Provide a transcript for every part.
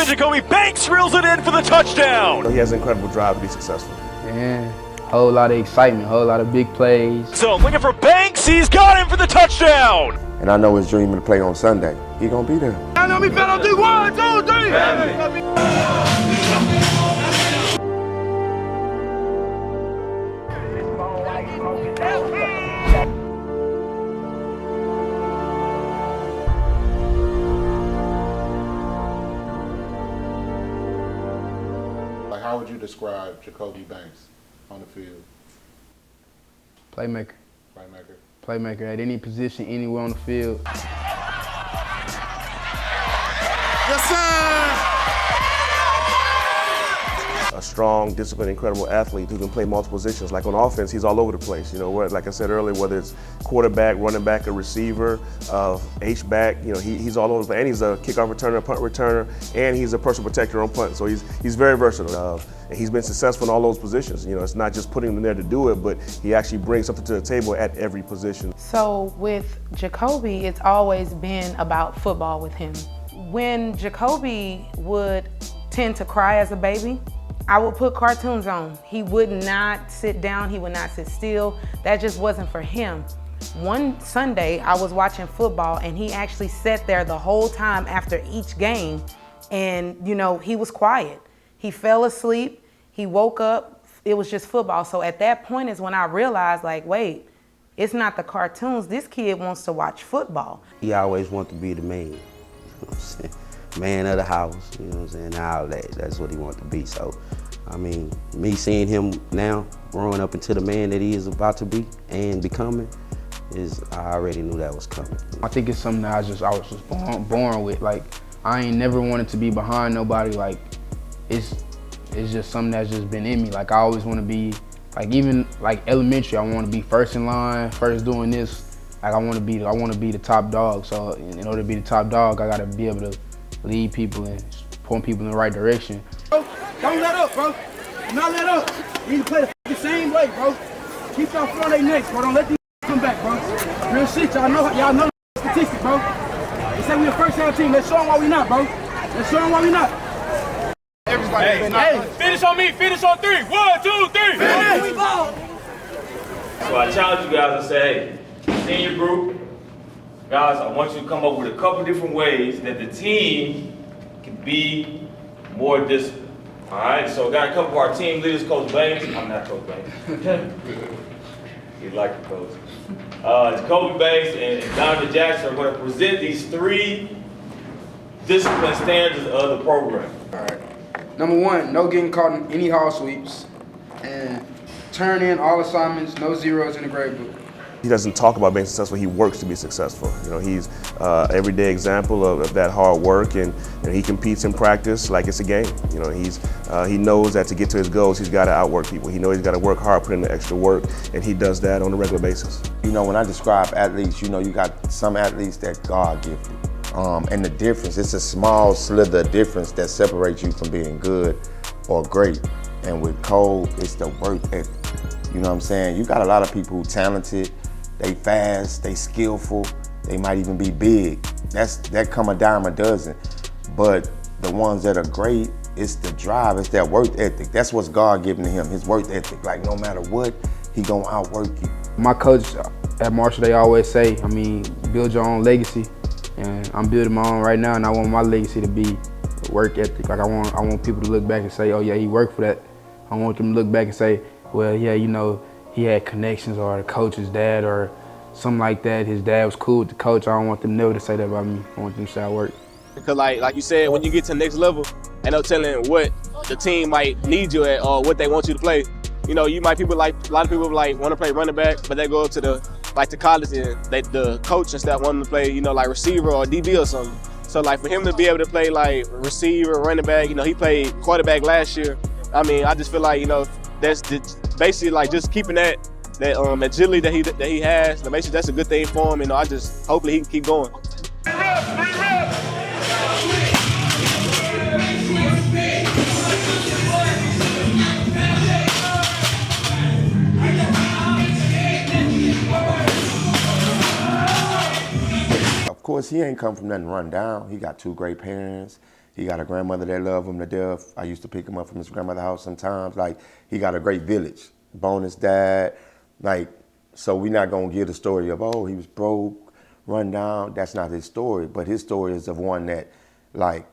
and Jacoby Banks reels it in for the touchdown. He has an incredible drive to be successful. Yeah, whole lot of excitement, whole lot of big plays. So looking for Banks, he's got him for the touchdown. And I know his dream to play on Sunday. He gonna be there. I know me better do 1, 2, 3. Like, how would you describe Jacoby Banks on the field? Playmaker. Playmaker. Playmaker at any position, anywhere on the field. Yes, sir! A strong, disciplined, incredible athlete who can play multiple positions. Like on offense, he's all over the place. You know, like I said earlier, whether it's quarterback, running back, a receiver, H-back, you know, he's all over the place. And he's a kickoff returner, punt returner, and he's a personal protector on punt. So he's very versatile. And he's been successful in all those positions. You know, it's not just putting him there to do it, but he actually brings something to the table at every position. So with Jacoby, it's always been about football with him. When Jacoby would tend to cry as a baby, I would put cartoons on. He would not sit down, he would not sit still. That just wasn't for him. One Sunday, I was watching football and he actually sat there the whole time after each game and, you know, he was quiet. He fell asleep, he woke up, it was just football. So at that point is when I realized, like, wait, it's not the cartoons, this kid wants to watch football. He always wanted to be the man, you know what I'm saying? Man of the house, you know what I'm saying? Now that's what he wanted to be. So, I mean, me seeing him now, growing up into the man that he is about to be and becoming, I already knew that was coming. I think it's something that I was just born with. Like, I ain't never wanted to be behind nobody. Like, it's just something that's just been in me. Like, I always want to be, like, even like elementary, I want to be first in line, first doing this. Like, I want to be the top dog. So in order to be the top dog, I got to be able to lead people and point people in the right direction. Bro, don't let up, bro. Do not let up. You need to play the same way, bro. Keep y'all foot on their necks, bro. Don't let these come back, bro. Real shit, y'all know the statistics, bro. They say we a first-round team. Let's show them why we not, bro. Let's show them why we not. Everybody, hey, finish on me. Finish on 3. 1, 2, 3. Finish. We ball. So I challenge you guys to say, hey, senior group, guys, I want you to come up with a couple different ways that the team can be more disciplined. All right, so I got a couple of our team leaders, Coach Banks. I'm not Coach Banks. He'd like the coach. Jacoby Banks and Donovan Jackson are going to present these 3 discipline standards of the program. All right. Number 1, no getting caught in any hall sweeps, and turn in all assignments, no zeros in the grade book. He doesn't talk about being successful, he works to be successful. You know, he's everyday example of that hard work, and you know, he competes in practice like it's a game. You know, he knows that to get to his goals, he's got to outwork people. He knows he's got to work hard, put in the extra work, and he does that on a regular basis. You know, when I describe athletes, you know, you got some athletes that God gifted. And the difference, it's a small slither of difference that separates you from being good or great. And with Cole, it's the work ethic. You know what I'm saying? You got a lot of people who talented, they fast, they skillful, they might even be big. That come a dime a dozen. But the ones that are great, it's the drive, it's that work ethic. That's what's God given to him, his work ethic. Like, no matter what, he gonna outwork you. My coach at Marshall, they always say, I mean, build your own legacy. And I'm building my own right now, and I want my legacy to be work ethic. Like, I want people to look back and say, oh yeah, he worked for that. I want them to look back and say, well, yeah, you know, he had connections, or the coach's dad or something like that. His dad was cool with the coach. I don't want them never to say that about me. I want them to say I work. Because like you said, when you get to the next level, and no telling what the team might need you at or what they want you to play. You know, a lot of people like want to play running back, but they go up to the college and the coach and stuff want them to play, you know, like receiver or DB or something. So like for him to be able to play like receiver, running back, you know, he played quarterback last year. I mean, I just feel like, you know, that's basically like just keeping that agility that he has. Basically, that's a good thing for him. You know, hopefully he can keep going. Of course, he ain't come from nothing run down. He got 2 great parents. He got a grandmother that love him to death. I used to pick him up from his grandmother's house sometimes. Like, he got a great village. Bonus dad. Like, so we're not going to give the story of, oh, he was broke, run down. That's not his story. But his story is of one that, like,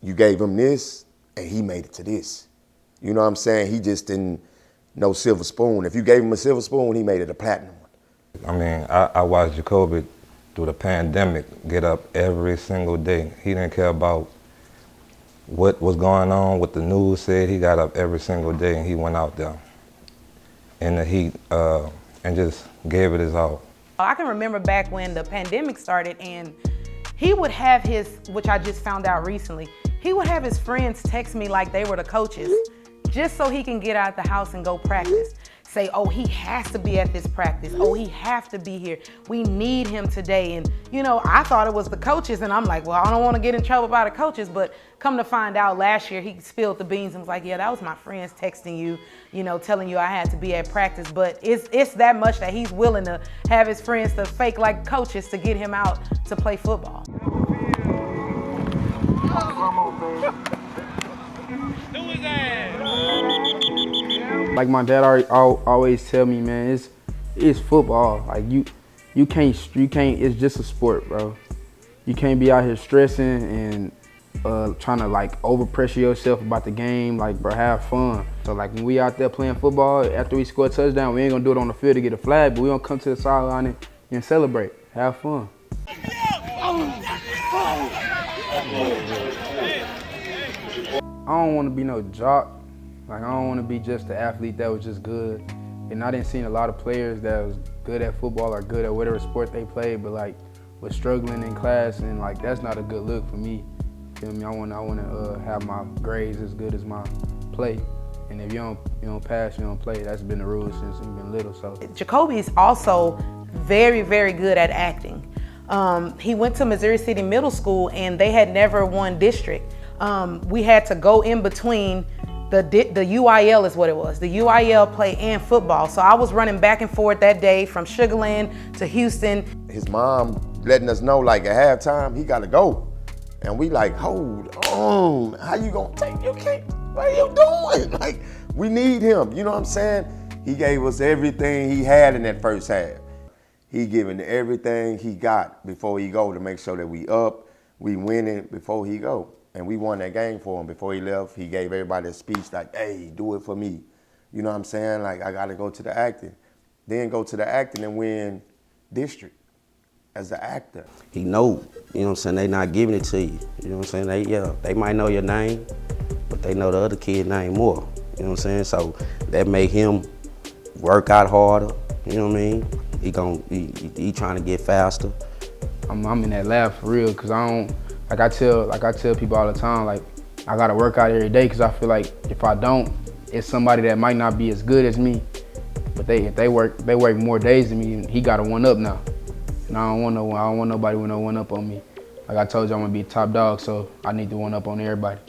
you gave him this, and he made it to this. You know what I'm saying? He just didn't know silver spoon. If you gave him a silver spoon, he made it a platinum one. I mean, I watched Jacoby through the pandemic get up every single day. He didn't care about what was going on, what the news said. He got up every single day and he went out there in the heat and just gave it his all. I can remember back when the pandemic started and he would have his, which I just found out recently, he would have his friends text me like they were the coaches just so he can get out the house and go practice. Say, oh, he has to be at this practice. Oh, he has to be here. We need him today. And, you know, I thought it was the coaches, and I'm like, well, I don't want to get in trouble by the coaches, but come to find out last year, he spilled the beans and was like, yeah, that was my friends texting you, you know, telling you I had to be at practice. But it's that much that he's willing to have his friends to fake like coaches to get him out to play football. Like my dad always tell me, man, it's football. Like you can't. It's just a sport, bro. You can't be out here stressing and trying to like overpressure yourself about the game. Like, bro, have fun. So like when we out there playing football, after we score a touchdown, we ain't gonna do it on the field to get a flag, but we gonna come to the sideline and celebrate. Have fun. I don't want to be no jock. Like, I don't want to be just the athlete that was just good. And I didn't see a lot of players that was good at football or good at whatever sport they played, but like was struggling in class, and like that's not a good look for me. Feel me? I want to have my grades as good as my play. And if you don't pass, you don't play. That's been the rule since you've been little. So Jacoby is also very, very good at acting. He went to Missouri City Middle School, and they had never won district. We had to go in between the UIL is what it was, the UIL play and football. So I was running back and forth that day from Sugar Land to Houston. His mom letting us know, like, at halftime, he got to go. And we like, hold on, how you gonna take your kid? What are you doing? Like, we need him, you know what I'm saying? He gave us everything he had in that first half. He giving everything he got before he go to make sure that we up, we winning before he go. And we won that game for him. Before he left, he gave everybody a speech like, hey, do it for me. You know what I'm saying? Like, I gotta go to the acting. Then go to the acting and win district as the actor. He know, you know what I'm saying, they not giving it to you. You know what I'm saying? They might know your name, but they know the other kid's name more. You know what I'm saying? So that make him work out harder, you know what I mean? He trying to get faster. I'm in that lab for real, cause I don't, like I tell people all the time, like I gotta work out every day, cause I feel like if I don't, it's somebody that might not be as good as me, but if they work more days than me, he got a one up now, and I don't want nobody with no one up on me. Like I told you, I'm gonna be a top dog, so I need to one up on everybody.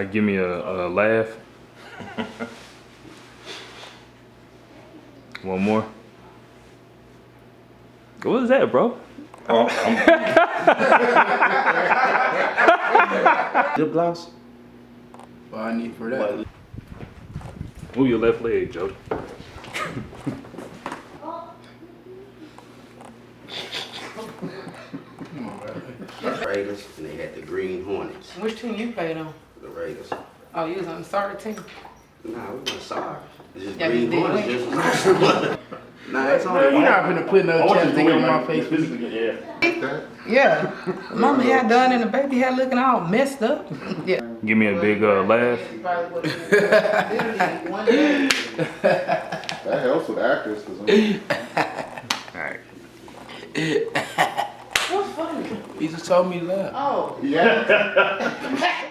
Give me a laugh. One more. What was that, bro? Lip gloss? What I need for that? Move your left leg, Joe. Raiders, and they had the Green Hornets. Which team you played on? The Raiders. Oh, you was on the starter team? Nah, we weren't sorry. It's just Yeah, Green you did Hornets. win. Just nah, it's only You're not gonna put no chapstick on my face. Yeah. Mama hair done and the baby hair looking all messed up. Yeah. Give me a big laugh. That helps with actors, Alright. What's funny? He just told me to laugh. Oh. yeah.